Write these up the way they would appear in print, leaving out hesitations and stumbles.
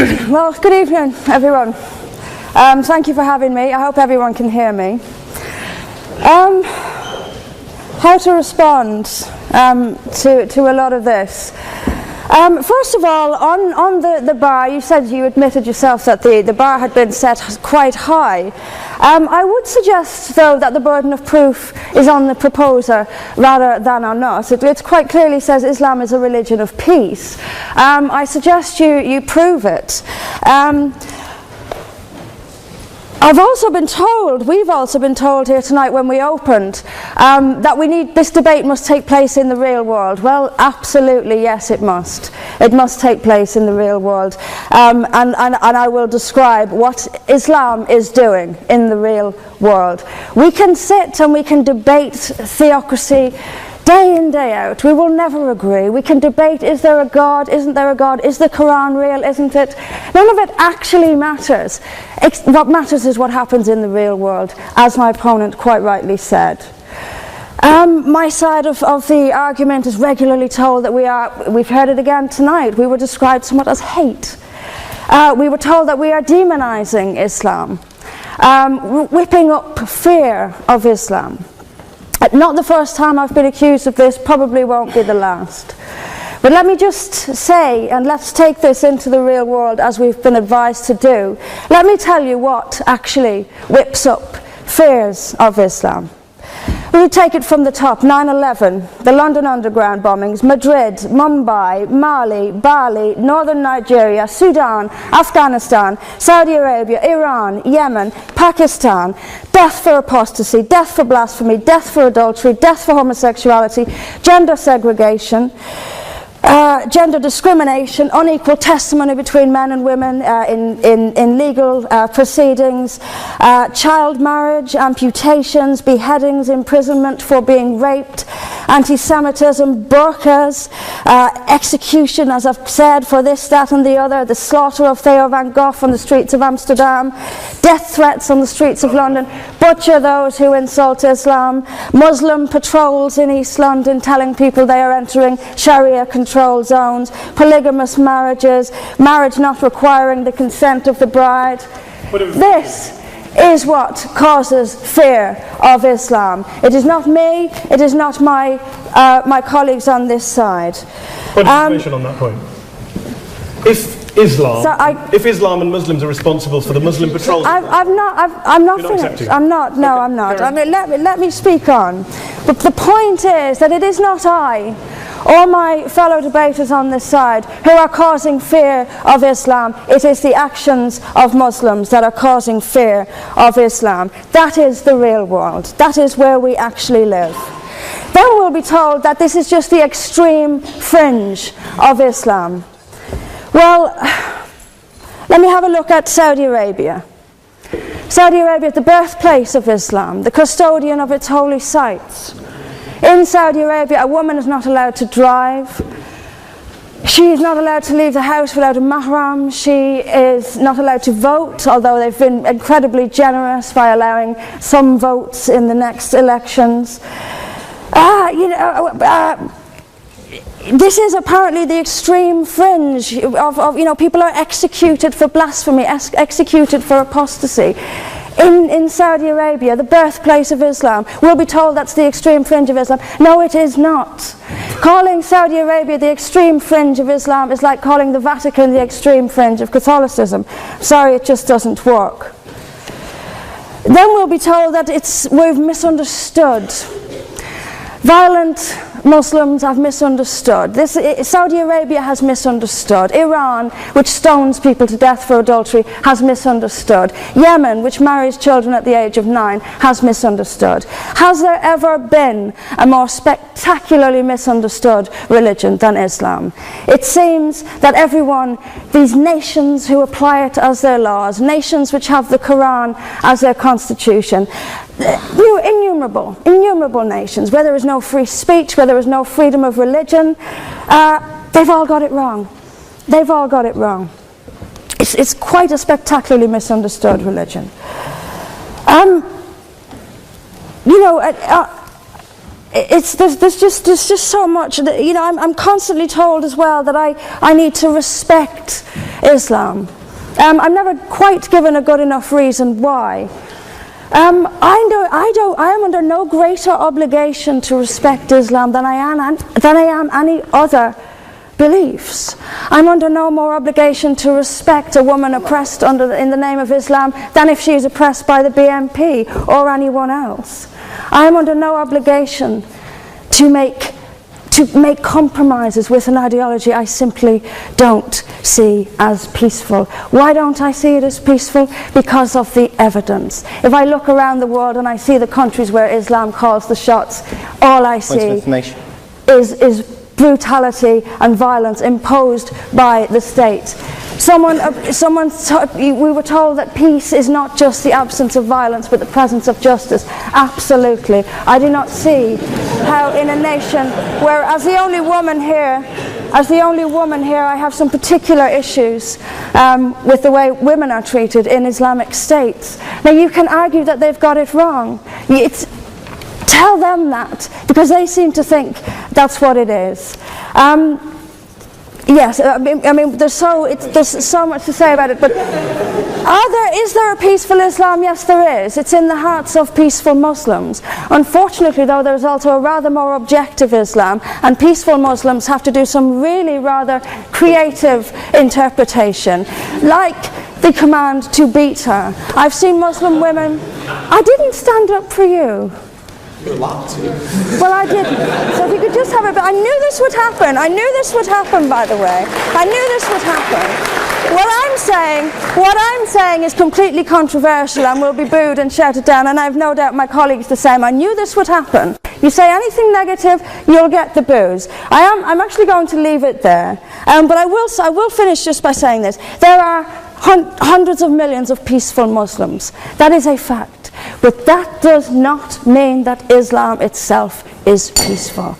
Well, good evening, everyone. Thank you for having me. I hope everyone can hear me. How to respond to a lot of this. First of all, on the bar, you said you admitted yourself that the bar had been set quite high. I would suggest, though, that the burden of proof is on the proposer rather than on us. It quite clearly says Islam is a religion of peace. I suggest you prove it. We've also been told here tonight when we opened that this debate must take place in the real world. Well, absolutely, yes, it must. It must take place in the real world. And I will describe what Islam is doing in the real world. We can sit and we can debate theocracy day in, day out. We will never agree. We can debate, is there a God, isn't there a God, is the Quran real, isn't it? None of it actually matters. What matters is what happens in the real world, as my opponent quite rightly said. My side of the argument is regularly told that we've heard it again tonight, we were described somewhat as hate. We were told that we are demonizing Islam, whipping up fear of Islam. Not the first time I've been accused of this, probably won't be the last. But let me just say, and let's take this into the real world as we've been advised to do. Let me tell you what actually whips up fears of Islam. We take it from the top. 9/11, the London Underground bombings, Madrid, Mumbai, Mali, Bali, northern Nigeria, Sudan, Afghanistan, Saudi Arabia, Iran, Yemen, Pakistan, death for apostasy, death for blasphemy, death for adultery, death for homosexuality, gender segregation, gender discrimination, unequal testimony between men and women in legal proceedings, child marriage, amputations, beheadings, imprisonment for being raped, anti-Semitism, burqas, execution, as I've said, for this, that and the other, the slaughter of Theo van Gogh on the streets of Amsterdam, death threats on the streets of London, butcher those who insult Islam, Muslim patrols in East London telling people they are entering Sharia control zones, polygamous marriages, marriage not requiring the consent of the bride. This is what causes fear of Islam. It is not me, it is not my colleagues on this side. What information on that point? If Islam and Muslims are responsible for the Muslim patrols, I'm not finished. I'm not. No, I'm not. I mean, let me speak on. But the point is that it is not I or my fellow debaters on this side who are causing fear of Islam. It is the actions of Muslims that are causing fear of Islam. That is the real world. That is where we actually live. Then we'll be told that this is just the extreme fringe of Islam. Well, let me have a look at Saudi Arabia. Saudi Arabia is the birthplace of Islam, the custodian of its holy sites. In Saudi Arabia, a woman is not allowed to drive. She is not allowed to leave the house without a mahram. She is not allowed to vote, although they've been incredibly generous by allowing some votes in the next elections. This is apparently the extreme fringe of people are executed for blasphemy, executed for apostasy. In Saudi Arabia, the birthplace of Islam, we'll be told that's the extreme fringe of Islam. No, it is not. Calling Saudi Arabia the extreme fringe of Islam is like calling the Vatican the extreme fringe of Catholicism. Sorry, it just doesn't work. Then we'll be told that we've misunderstood. Violent Muslims have misunderstood. Saudi Arabia has misunderstood. Iran, which stones people to death for adultery, has misunderstood. Yemen, which marries children at the age of 9, has misunderstood. Has there ever been a more spectacularly misunderstood religion than Islam? It seems that these nations who apply it as their laws, nations which have the Quran as their constitution, innumerable nations, where there is no free speech, where there is no freedom of religion, they've all got it wrong. They've all got it wrong. It's quite a spectacularly misunderstood religion. There's just so much that, I'm constantly told as well that I need to respect Islam. I'm never quite given a good enough reason why. I am under no greater obligation to respect Islam than I am any other beliefs. I'm under no more obligation to respect a woman oppressed in the name of Islam than if she is oppressed by the BNP or anyone else. I am under no obligation to make compromises with an ideology I simply don't see as peaceful. Why don't I see it as peaceful? Because of the evidence. If I look around the world and I see the countries where Islam calls the shots, all I see is brutality and violence imposed by the state. We were told that peace is not just the absence of violence but the presence of justice. Absolutely. I do not see how in a nation where, as the only woman here, I have some particular issues with the way women are treated in Islamic states. Now you can argue that they've got it wrong. Tell them that, because they seem to think that's what it is. Yes, I mean, there's so much to say about it, but is there a peaceful Islam? Yes, there is. It's in the hearts of peaceful Muslims. Unfortunately, though, there's also a rather more objective Islam, and peaceful Muslims have to do some really rather creative interpretation, like the command to beat her. I've seen Muslim women. I didn't stand up for you. You're allowed to. Well, I didn't. So if you could just have a bit. I knew this would happen. I knew this would happen, by the way. I knew this would happen. What I'm saying is completely controversial and will be booed and shouted down, and I have no doubt my colleagues the same. I knew this would happen. You say anything negative, you'll get the boos. I'm actually going to leave it there. But I will finish just by saying this. There are hundreds of millions of peaceful Muslims. That is a fact. But that does not mean that Islam itself is peaceful.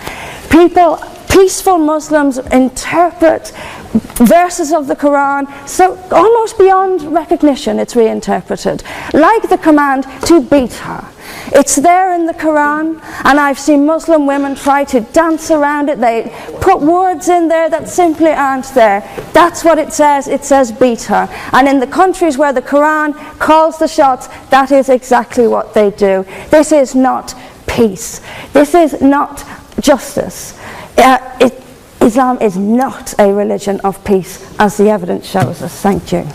Peaceful Muslims interpret verses of the Quran so almost beyond recognition. It's reinterpreted, like the command to beat her. It's there in the Quran, and I've seen Muslim women try to dance around it. They put words in there that simply aren't there. That's what it says. It says beat her. And in the countries where the Quran calls the shots, that is exactly what they do. This is not peace. This is not justice. Islam is not a religion of peace, as the evidence shows us. Thank you.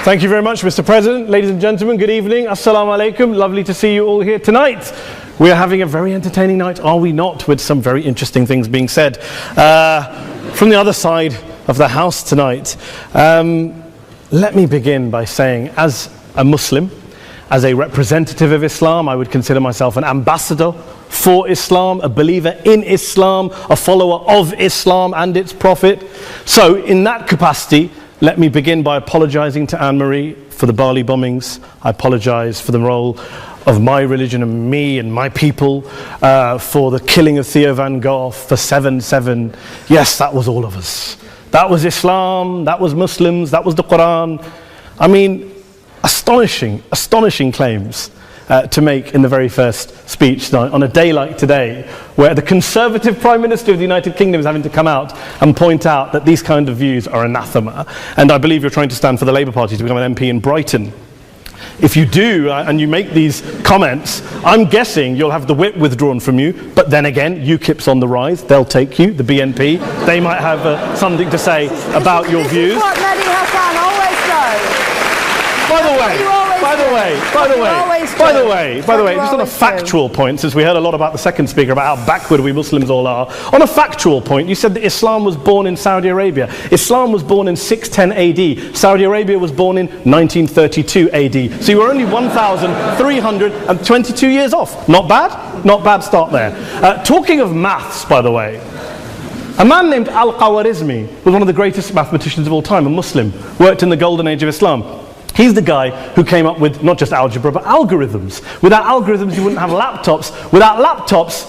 Thank you very much, Mr. President. Ladies and gentlemen, good evening. Assalamu alaikum. Lovely to see you all here tonight. We are having a very entertaining night, are we not, with some very interesting things being said from the other side of the house tonight. Let me begin by saying, as a Muslim, as a representative of Islam, I would consider myself an ambassador for Islam, a believer in Islam, a follower of Islam and its Prophet. So in that capacity, let me begin by apologizing to Anne-Marie for the Bali bombings. I apologize for the role of my religion and me and my people, for the killing of Theo van Gogh, for 7/7. Yes, that was all of us. That was Islam, that was Muslims, that was the Quran. I mean, astonishing claims to make in the very first speech tonight, on a day like today, where the Conservative Prime Minister of the United Kingdom is having to come out and point out that these kind of views are anathema. And I believe you're trying to stand for the Labour Party to become an MP in Brighton. If you do, and you make these comments, I'm guessing you'll have the whip withdrawn from you, but then again, UKIP's on the rise, they'll take you, the BNP, they might have something to say about your views. This is what Mehdi Hassan always does. By the way, just on a factual point, since we heard a lot about the second speaker, about how backward we Muslims all are, on a factual point, you said that Islam was born in Saudi Arabia. Islam was born in 610 AD. Saudi Arabia was born in 1932 AD. So you were only 1,322 years off. Not bad? Not bad start there. Talking of maths, by the way, a man named Al-Khawarizmi was one of the greatest mathematicians of all time, a Muslim, worked in the golden age of Islam. He's the guy who came up with not just algebra, but algorithms. Without algorithms, you wouldn't have laptops. Without laptops,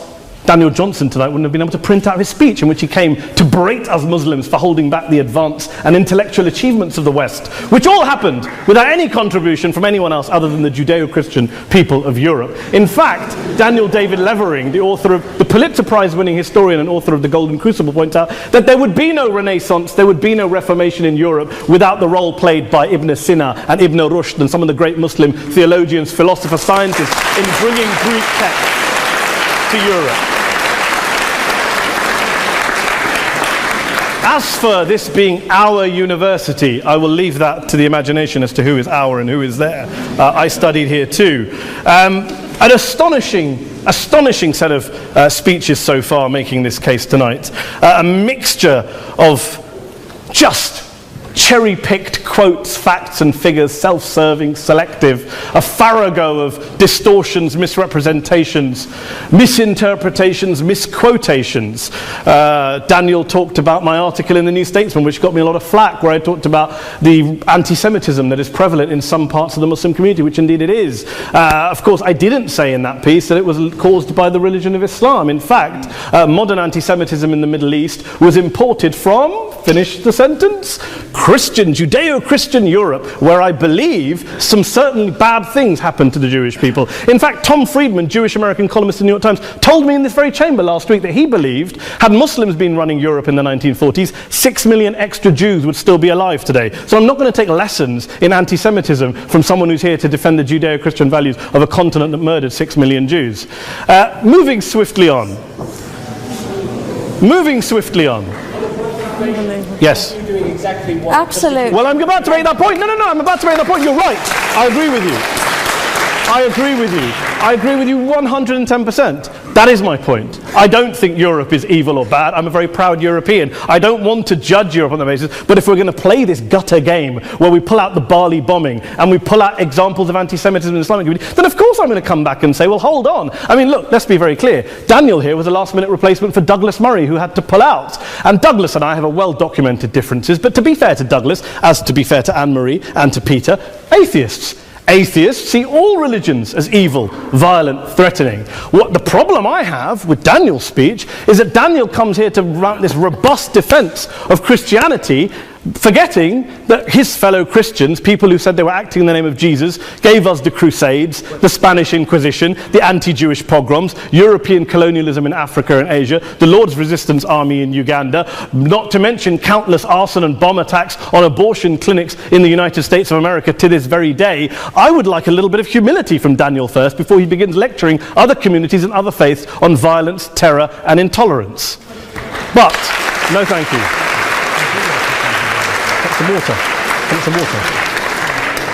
Daniel Johnson tonight wouldn't have been able to print out his speech in which he came to berate us Muslims for holding back the advance and intellectual achievements of the West, which all happened without any contribution from anyone else other than the Judeo-Christian people of Europe. In fact, Daniel David Levering, the author of the Pulitzer Prize-winning historian and author of The Golden Crucible, points out that there would be no Renaissance, there would be no Reformation in Europe without the role played by Ibn Sina and Ibn Rushd and some of the great Muslim theologians, philosophers, scientists in bringing Greek texts to Europe. As for this being our university, I will leave that to the imagination as to who is our and who is there. I studied here too. An astonishing set of speeches so far making this case tonight. A mixture of just cherry-picked quotes, facts and figures, self-serving, selective, a farrago of distortions, misrepresentations, misinterpretations, misquotations. Daniel talked about my article in the New Statesman, which got me a lot of flack, where I talked about the anti-Semitism that is prevalent in some parts of the Muslim community, which indeed it is. Of course, I didn't say in that piece that it was caused by the religion of Islam. In fact, modern anti-Semitism in the Middle East was imported from, finish the sentence, Christian, Judeo-Christian Europe, where I believe some certainly bad things happened to the Jewish people. In fact, Tom Friedman, Jewish-American columnist in the New York Times, told me in this very chamber last week that he believed, had Muslims been running Europe in the 1940s, 6 million extra Jews would still be alive today. So I'm not going to take lessons in anti-Semitism from someone who's here to defend the Judeo-Christian values of a continent that murdered 6 million Jews. Moving swiftly on. Yes. Absolutely. Well, I'm about to make that point. No, I'm about to make that point. You're right. I agree with you. I agree with you 110%. That is my point. I don't think Europe is evil or bad. I'm a very proud European. I don't want to judge Europe on that basis, but if we're going to play this gutter game where we pull out the Bali bombing and we pull out examples of anti-Semitism in the Islamic community, then of course I'm going to come back and say, well, hold on. I mean, look, let's be very clear. Daniel here was a last-minute replacement for Douglas Murray, who had to pull out. And Douglas and I have a well-documented differences, but to be fair to Douglas, as to be fair to Anne-Marie and to Peter, atheists. Atheists see all religions as evil, violent, threatening. What the problem I have with Daniel's speech is that Daniel comes here to run this robust defense of Christianity, forgetting that his fellow Christians, people who said they were acting in the name of Jesus, gave us the Crusades, the Spanish Inquisition, the anti-Jewish pogroms, European colonialism in Africa and Asia, the Lord's Resistance Army in Uganda, not to mention countless arson and bomb attacks on abortion clinics in the United States of America to this very day. I would like a little bit of humility from Daniel first before he begins lecturing other communities and other faiths on violence, terror and intolerance. But, no thank you. Some water.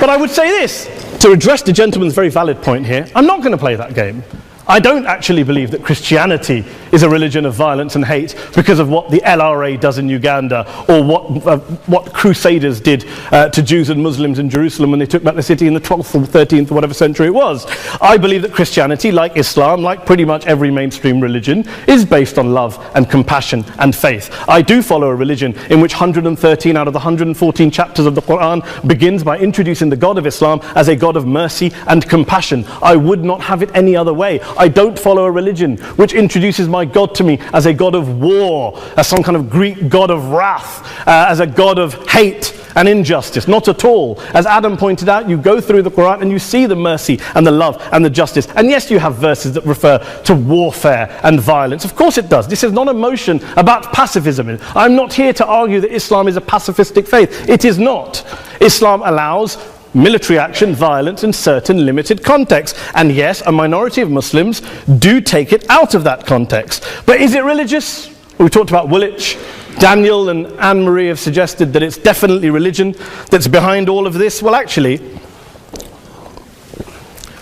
But I would say this, to address the gentleman's very valid point here, I'm not going to play that game. I don't actually believe that Christianity is a religion of violence and hate because of what the LRA does in Uganda or what Crusaders did to Jews and Muslims in Jerusalem when they took back the city in the 12th or 13th or whatever century it was. I believe that Christianity, like Islam, like pretty much every mainstream religion, is based on love and compassion and faith. I do follow a religion in which 113 out of the 114 chapters of the Quran begins by introducing the God of Islam as a God of mercy and compassion. I would not have it any other way. I don't follow a religion which introduces my God to me as a God of war, as some kind of Greek God of wrath, as a God of hate and injustice. Not at all. As Adam pointed out, you go through the Quran and you see the mercy and the love and the justice. And yes, you have verses that refer to warfare and violence. Of course it does. This is not a motion about pacifism. I'm not here to argue that Islam is a pacifistic faith. It is not. Islam allows military action, violence in certain limited contexts. And yes, a minority of Muslims do take it out of that context. But is it religious? We talked about Woolwich. Daniel and Anne-Marie have suggested that it's definitely religion that's behind all of this. Well, actually,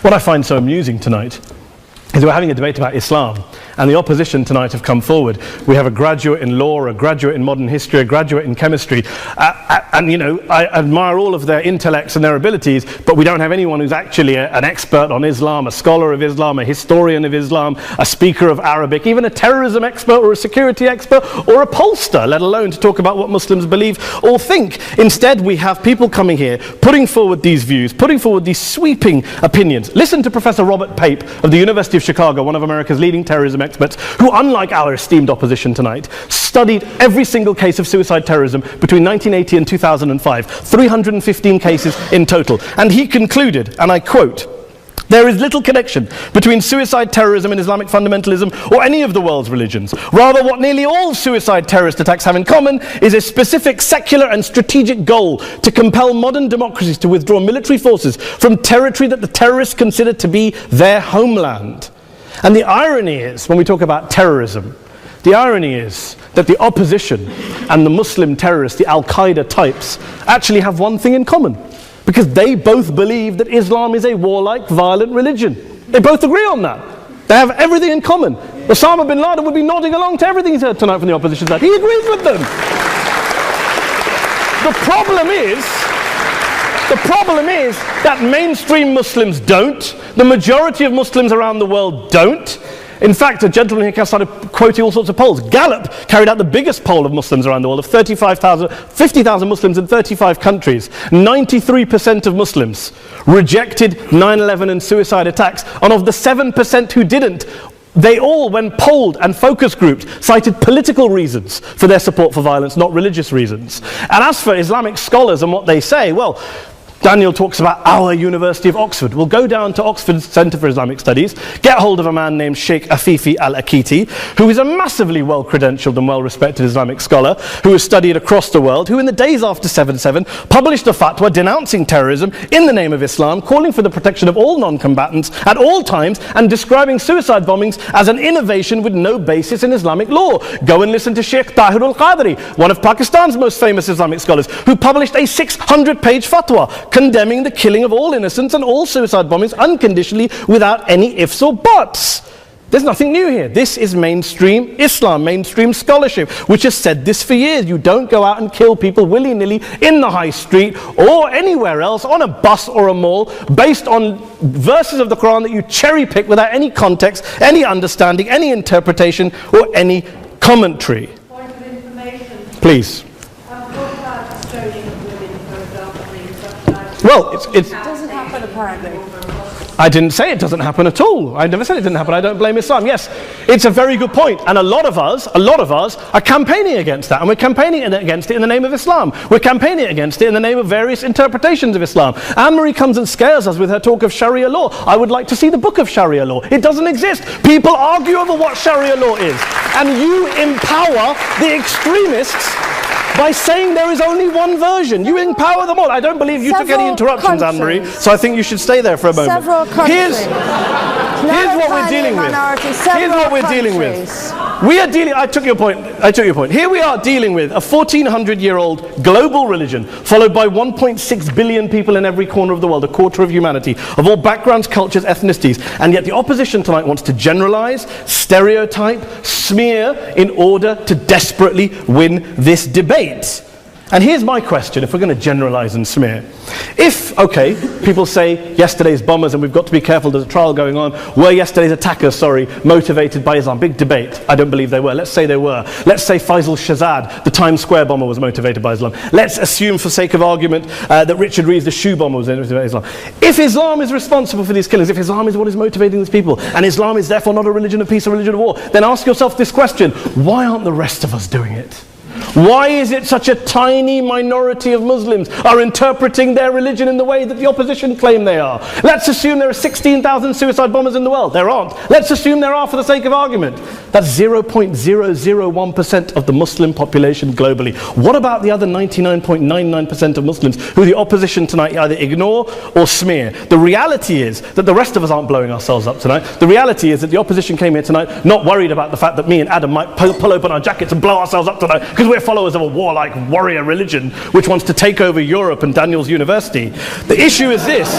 what I find so amusing tonight is we're having a debate about Islam, and the opposition tonight have come forward. We have a graduate in law, a graduate in modern history, a graduate in chemistry, and you know, I admire all of their intellects and their abilities, but we don't have anyone who's actually an expert on Islam, a scholar of Islam, a historian of Islam, a speaker of Arabic, even a terrorism expert or a security expert or a pollster, let alone to talk about what Muslims believe or think. Instead, we have people coming here, putting forward these views, putting forward these sweeping opinions. Listen to Professor Robert Pape of the University of of Chicago, one of America's leading terrorism experts, who, unlike our esteemed opposition tonight, studied every single case of suicide terrorism between 1980 and 2005, 315 cases in total. And he concluded, and I quote, "There is little connection between suicide terrorism and Islamic fundamentalism or any of the world's religions. Rather, what nearly all suicide terrorist attacks have in common is a specific secular and strategic goal to compel modern democracies to withdraw military forces from territory that the terrorists consider to be their homeland." And the irony is, when we talk about terrorism, the irony is that the opposition and the Muslim terrorists, the Al-Qaeda types, actually have one thing in common. Because they both believe that Islam is a warlike, violent religion. They both agree on that. They have everything in common. Osama bin Laden would be nodding along to everything he's heard tonight from the opposition side. He agrees with them. The problem is that mainstream Muslims don't. The majority of Muslims around the world don't. In fact, a gentleman here started quoting all sorts of polls. Gallup carried out the biggest poll of Muslims around the world, of 50,000 Muslims in 35 countries. 93% of Muslims rejected 9/11 and suicide attacks. And of the 7% who didn't, they all, when polled and focus grouped, cited political reasons for their support for violence, not religious reasons. And as for Islamic scholars and what they say, well, Daniel talks about our University of Oxford. We'll go down to Oxford Centre for Islamic Studies, get hold of a man named Sheikh Afifi al-Akiti, who is a massively well-credentialed and well-respected Islamic scholar, who has studied across the world, who in the days after 7/7 published a fatwa denouncing terrorism in the name of Islam, calling for the protection of all non-combatants at all times, and describing suicide bombings as an innovation with no basis in Islamic law. Go and listen to Sheikh Tahir al-Qadri, one of Pakistan's most famous Islamic scholars, who published a 600-page fatwa condemning the killing of all innocents and all suicide bombings unconditionally without any ifs or buts. There's nothing new here. This is mainstream Islam, mainstream scholarship, which has said this for years. You don't go out and kill people willy-nilly in the high street or anywhere else, on a bus or a mall, based on verses of the Quran that you cherry-pick without any context, any understanding, any interpretation, or any commentary. Point of information. Please. Well, it doesn't happen apparently. I didn't say it doesn't happen at all. I never said it didn't happen. I don't blame Islam. Yes, it's a very good point. And a lot of us are campaigning against that. And we're campaigning against it in the name of Islam. We're campaigning against it in the name of various interpretations of Islam. Anne-Marie comes and scares us with her talk of Sharia law. I would like to see the book of Sharia law. It doesn't exist. People argue over what Sharia law is. And you empower the extremists by saying there is only one version. You empower them all. I don't believe you took any interruptions, Anne-Marie, so I think you should stay there for a moment. Here's what we're dealing with. Here's what we're dealing with. I took your point. Here we are dealing with a 1400-year-old global religion, followed by 1.6 billion people in every corner of the world, a quarter of humanity, of all backgrounds, cultures, ethnicities. And yet the opposition tonight wants to generalize, stereotype, smear in order to desperately win this debate. And here's my question, if we're going to generalize and smear. If, okay, people say yesterday's bombers, and we've got to be careful, there's a trial going on, were yesterday's attackers, motivated by Islam? Big debate. I don't believe they were. Let's say they were. Let's say Faisal Shahzad, the Times Square bomber, was motivated by Islam. Let's assume, for sake of argument, that Richard Reeves, the shoe bomber, was motivated by Islam. If Islam is responsible for these killings, if Islam is what is motivating these people, and Islam is therefore not a religion of peace, a religion of war, then ask yourself this question: why aren't the rest of us doing it? Why is it such a tiny minority of Muslims are interpreting their religion in the way that the opposition claim they are? Let's assume there are 16,000 suicide bombers in the world. There aren't. Let's assume there are for the sake of argument. That's 0.001% of the Muslim population globally. What about the other 99.99% of Muslims who the opposition tonight either ignore or smear? The reality is that the rest of us aren't blowing ourselves up tonight. The reality is that the opposition came here tonight not worried about the fact that me and Adam might pull open our jackets and blow ourselves up tonight because we're followers of a warlike warrior religion which wants to take over Europe and Daniel's university. The issue is this.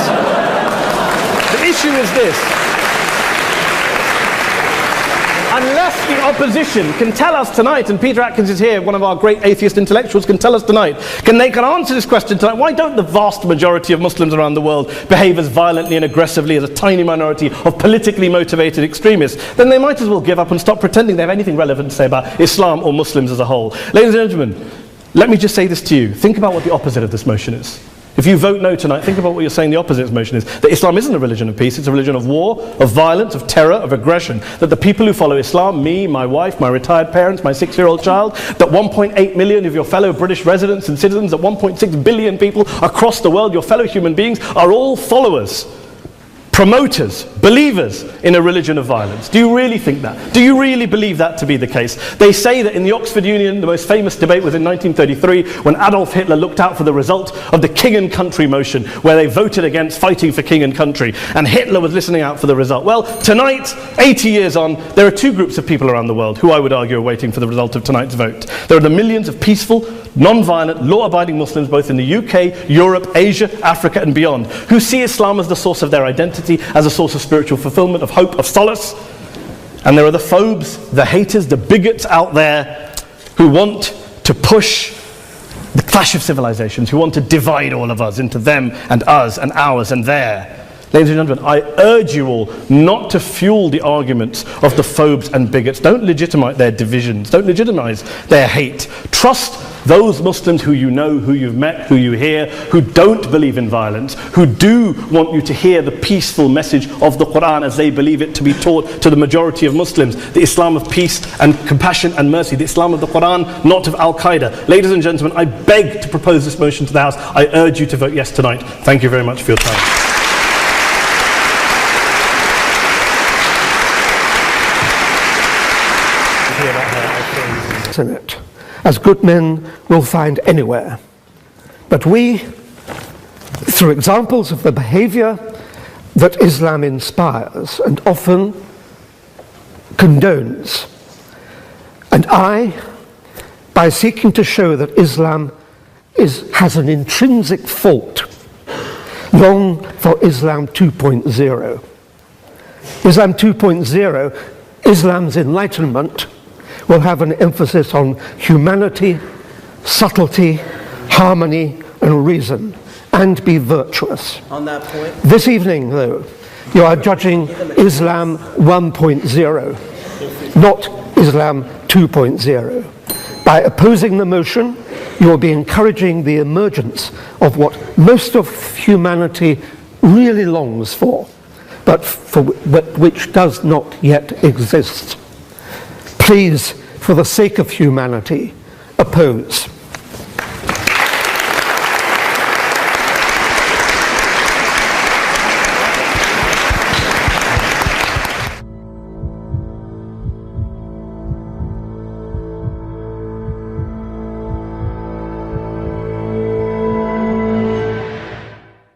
Unless the opposition can tell us tonight, and Peter Atkins is here, one of our great atheist intellectuals, can tell us tonight, can answer this question tonight: why don't the vast majority of Muslims around the world behave as violently and aggressively as a tiny minority of politically motivated extremists? Then they might as well give up and stop pretending they have anything relevant to say about Islam or Muslims as a whole. Ladies and gentlemen, let me just say this to you. Think about what the opposite of this motion is. If you vote no tonight, think about what you're saying the opposite motion is. That Islam isn't a religion of peace, it's a religion of war, of violence, of terror, of aggression. That the people who follow Islam, me, my wife, my retired parents, my 6-year-old child, that 1.8 million of your fellow British residents and citizens, that 1.6 billion people across the world, your fellow human beings, are all followers, promoters, believers in a religion of violence. Do you really think that? Do you really believe that to be the case? They say that in the Oxford Union, the most famous debate was in 1933 when Adolf Hitler looked out for the result of the King and Country motion, where they voted against fighting for King and Country, and Hitler was listening out for the result. Well, tonight, 80 years on, there are two groups of people around the world who I would argue are waiting for the result of tonight's vote. There are the millions of peaceful, non-violent, law-abiding Muslims both in the UK, Europe, Asia, Africa and beyond, who see Islam as the source of their identity, as a source of spiritual fulfillment, of hope, of solace. And there are the phobes, the haters, the bigots out there who want to push the clash of civilizations, who want to divide all of us into them and us and ours and their. Ladies and gentlemen, I urge you all not to fuel the arguments of the phobes and bigots. Don't legitimize their divisions. Don't legitimize their hate. Trust those Muslims who you know, who you've met, who you hear, who don't believe in violence, who do want you to hear the peaceful message of the Quran as they believe it to be taught to the majority of Muslims, the Islam of peace and compassion and mercy, the Islam of the Quran, not of Al-Qaeda. Ladies and gentlemen, I beg to propose this motion to the House. I urge you to vote yes tonight. Thank you very much for your time. In it, as good men will find anywhere. But we, through examples of the behavior that Islam inspires and often condones, and by seeking to show that Islam has an intrinsic fault, long for Islam 2.0. Islam 2.0, Islam's enlightenment, will have an emphasis on humanity, subtlety, harmony, and reason, and be virtuous. On that point, this evening, though, you are judging Islam 1.0, not Islam 2.0. By opposing the motion, you will be encouraging the emergence of what most of humanity really longs for, but which does not yet exist. Please, for the sake of humanity, oppose.